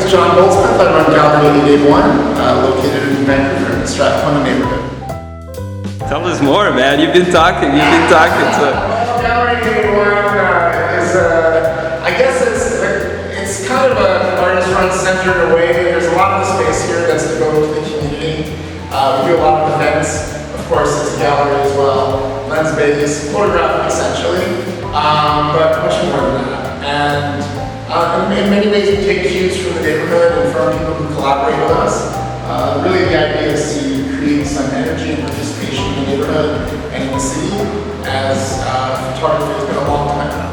is John Goldsmith. I run Gallery 8881, located in Vancouver, in the Strathcona neighborhood. Tell us more, man. You've been talking. So. Well, Gallery 8881 is, I guess it's kind of an artist-run center in a way. There's a lot of the space here that's devoted to the community. We do a lot of events. Of course, it's a gallery as well. Lens-based, photographic essentially, but much more than that. And in many ways, we take cues from the neighborhood and from people who collaborate with us. Really, the idea is to create some energy and participation in the neighborhood and in the city, as photography has been a long time now.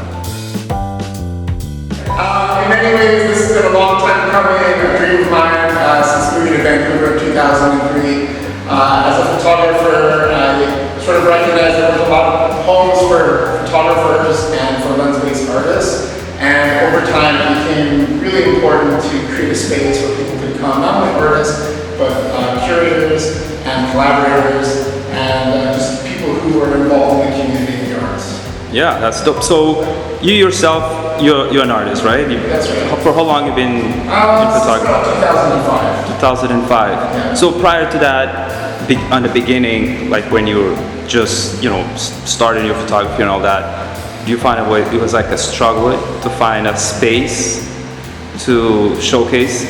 In many ways, this has been a long time coming, a dream of mine since moving to Vancouver in 2003. As a photographer, I sort of recognized there was a lot of homes for photographers and for lens-based artists. And over time, it became really important to create a space where people could come, not only artists, but curators and collaborators and just people who are involved in the community of the arts. Yeah, that's dope. So you yourself, you're an artist, right? That's right. For how long have you been in photography? About 2005. 2005. Yeah. So prior to that, on the beginning, like when you were just, starting your photography and all that, do you find it was like a struggle to find a space to showcase?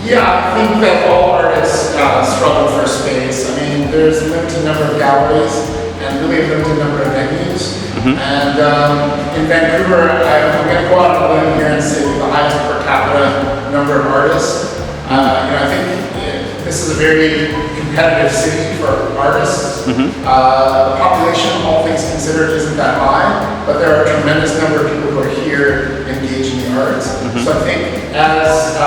Yeah, I think that all artists struggle for space. I mean, there's a limited number of galleries and really a limited number of venues. Mm-hmm. And in Vancouver, I'm going to go out on a limb here and say we have the highest per capita number of artists. I think this is a very competitive city for artists. Mm-hmm. The population, all things considered, isn't that high, but there are a tremendous number of people who are here engaged in the arts. Mm-hmm. So I think as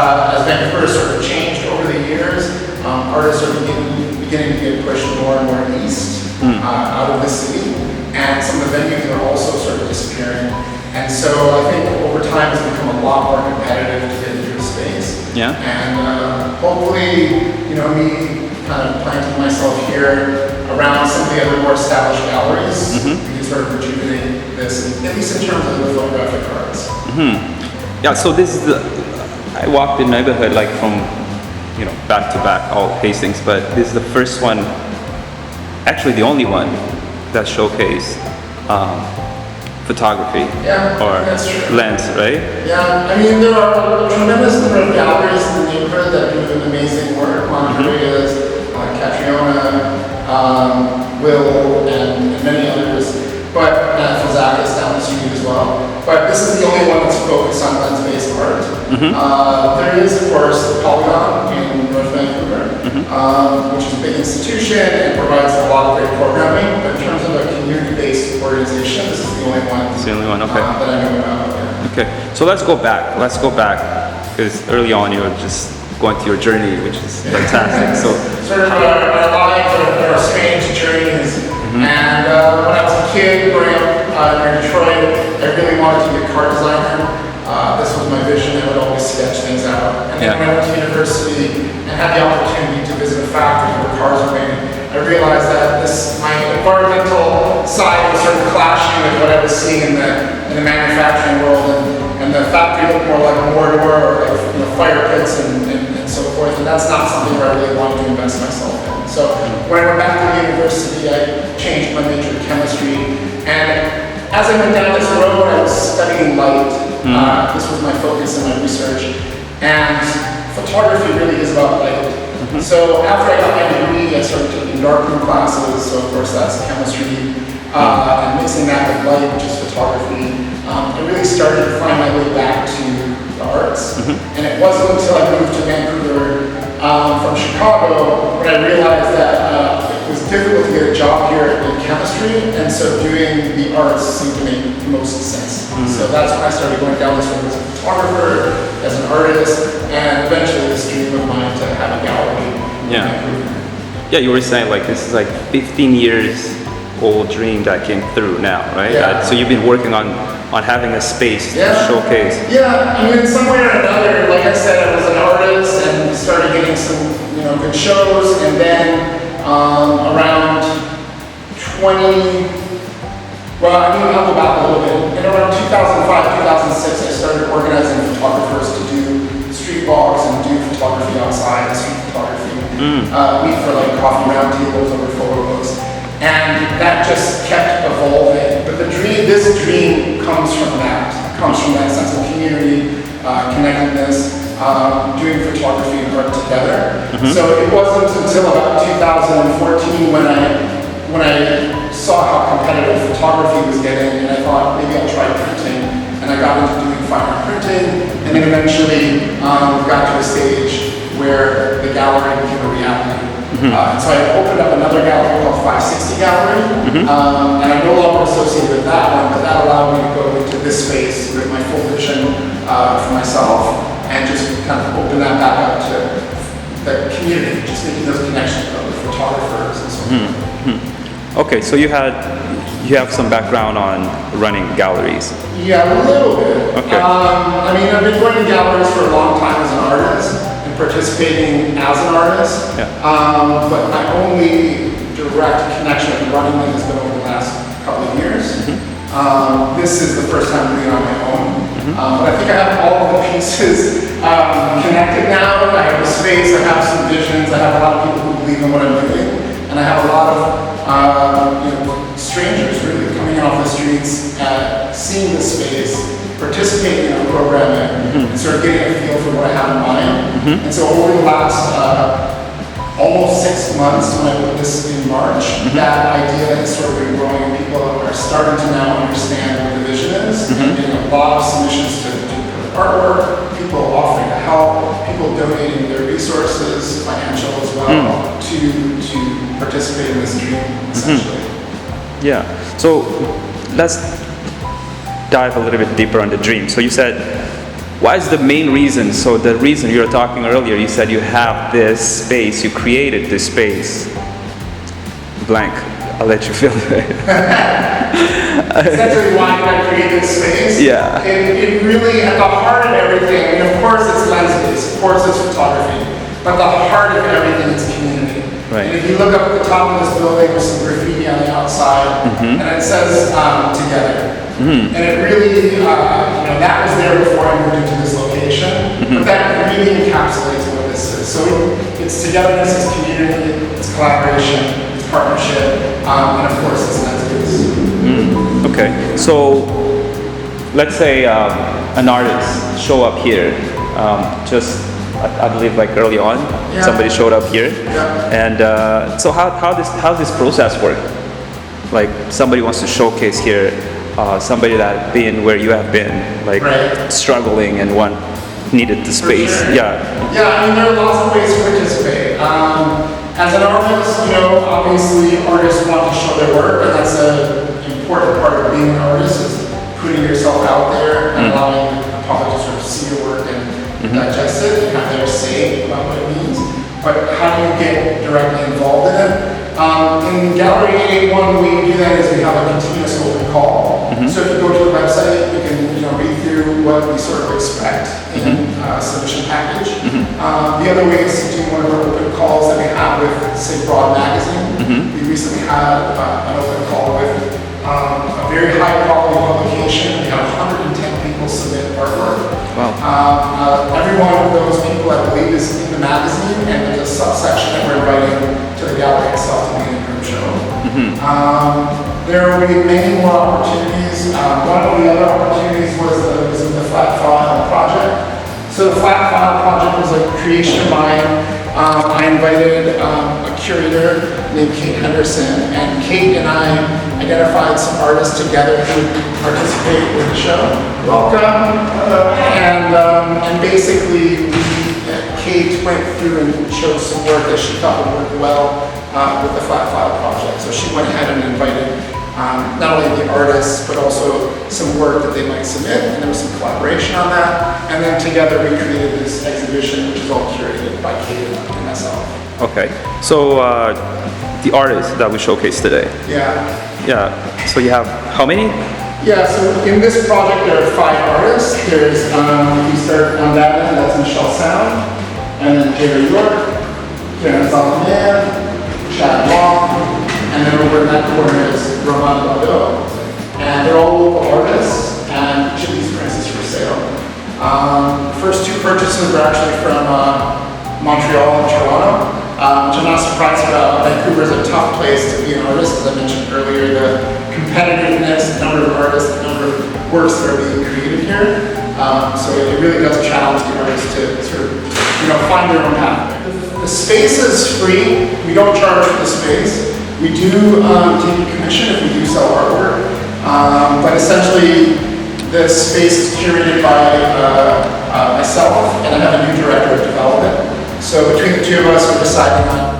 Vancouver sort of changed over the years, artists are beginning to get pushed more and more east out of the city, and some of the venues are also sort of disappearing. And so I think over time it's become a lot more competitive to get into a space. Yeah. And hopefully, me kind of planting myself here around some of the other more established galleries, we can sort of rejuvenate this, at least in terms of the photographic arts. Yeah, so this is I walked the neighborhood like from, back to back, all Hastings, but this is the first one, actually the only one that showcased photography or lens, right? Yeah, I mean, there are a tremendous number of galleries in the neighborhood that do amazing work. Monterey's, Catriona, Will, and many others. But Fazakis down the street as well. But this is the only one that's focused on lens-based art. There is, of course, the Polygon in North Vancouver, which is a big institution and provides a lot of great programming. But in terms of a community-based organization, this is the only one. It's the only one, okay. That I know about. Yeah. Okay, so let's go back, because early on you were just going through your journey, which is fantastic. So sort of our lives are strange journeys. And when I was a kid growing up near Detroit, I really wanted to be a car designer. This was my vision. I would always sketch things out. And then when I went to university and had the opportunity to visit a factory where cars are made, I realized that my environmental side was sort of clashing with what I was seeing in the manufacturing world, and the factory looked more like a Mordor or like fire pits and so forth, and that's not something where I really wanted to invest myself in. So when I went back to the university, I changed my major to chemistry, and as I went down this road, I was studying light. This was my focus in my research, and photography really is about light. So after I got my degree, I started taking darkroom classes, so of course that's chemistry, and mixing that with light, which is photography. I really started to find my way back to the arts, and it wasn't until I moved to Vancouver from Chicago when I realized that it was difficult to get a job here in chemistry, and so doing the arts seemed to make the most sense. So that's when I started going down this road as a photographer, as an artist, and eventually this dream of mine to have a gallery in Vancouver. Yeah, you were saying like this is like 15 years old dream that came through now, right? Yeah. So you've been working on having a space to showcase. Yeah, I mean, in some way or another, like I said, I was an artist and started getting some, good shows, and then around 20, I'll go back a little bit. In around 2005, 2006, I started organizing photographers to do street walks and do meet for like coffee roundtables over photos. And that just kept evolving. But this dream comes from that sense of community, connectedness, doing photography and art together. So it wasn't until about 2014 when I saw how competitive photography was getting, and I thought maybe I'll try printing. And I got into doing fine art printing, and then eventually got to a stage where the gallery became a reality. And so I opened up another gallery called 560 Gallery, and I'm no longer associated with that one, but that allowed me to go into this space with my full vision for myself, and just kind of open that back up to the community, just making those connections with other photographers and so on. Okay, so you have some background on running galleries. Yeah, a little bit. Okay. I mean, I've been running galleries for a long time as an artist and participating as an artist. Yeah. But my only direct connection with running them has been over the last couple of years. This is the first time doing it on my own. But I think I have all of the pieces connected now. I have the space, I have some visions, I have a lot of people who believe in what I'm doing, and I have a lot of strangers really coming off the streets, seeing the space, participating in our programming, and sort of getting a feel for what I have in mind. And so over the last almost 6 months, when I put this in March, that idea has sort of been growing, and people are starting to now understand what the vision is, and getting a lot of submissions to artwork, people offering to help, people donating their resources, financial as well, to participate in this dream, essentially. Yeah. So let's dive a little bit deeper on the dream. So you said, what is the main reason? So the reason you were talking earlier, you said you have this space, you created this space. Blank. I'll let you fill it. Essentially, why did I create this space? Yeah. It really, at the heart of everything, I mean, of course it's lens-based, of course it's photography, but the heart of everything is community. Right. And if you look up at the top of this building, there's some graffiti on the outside, and it says together. And it really, that was there before I moved into this location, but that really encapsulates what this is. So it's togetherness, it's community, it's collaboration, it's partnership, and of course it's lens-based. Okay, so let's say an artist show up here, I believe like early on, somebody showed up here, and so how this process work? Like somebody wants to showcase here, somebody that been where you have been, like struggling and needed the space. Sure. Yeah, I mean there are lots of ways to participate. As an artist, obviously artists want to show their work, and that's an important part of being an artist is putting yourself out there and allowing the public to sort of see your work and digest it and have their say about what it means. But how do you get directly involved in it? In Gallery 881, the way we do that is we have a continuous open call. So if you go to the website, you can read through what we sort of expect in a submission package. The other way is to do one of our open calls that we have with, say, Broad Magazine. We recently had an open call with a very high quality publication. We had 110 people submit artwork. Wow. Every one of those people, I believe, is in the magazine, and there's a subsection that we're inviting to the gallery itself to be in a group show. There will be many more opportunities. One of the other opportunities was the Flat File project. So the Flat File project was a creation of mine. I invited a curator named Kate Henderson, and Kate and I identified some artists together who would participate in the show. Welcome. And basically, Kate went through and showed some work that she thought would work well with the Flat File project. So she went ahead and invited not only the artists, but also some work that they might submit, and there was some collaboration on that. And then together we created this exhibition, which is all curated by Kate and myself. Okay, so the artists that we showcased today. Yeah, so you have how many? Yeah, so in this project there are 5 artists. There's, you start on that end, that's Michelle Sound, and then Jerry York, Karen Zalman, Chad Long, and then over in that corner is Roman Lado. And they're all local artists, and each of these prints is for sale. The first 2 purchases were actually from Montreal and Toronto. which I'm not surprised about. Vancouver is a tough place to be an artist, as I mentioned earlier. The competitiveness, the number of artists, the number of works that are being created here. So it really does challenge the artists to sort of, find their own path. The space is free. We don't charge for the space. We do take a commission if we do sell artwork. But essentially, the space is curated by myself, and I have a new director of development. So between the two of us, we're deciding on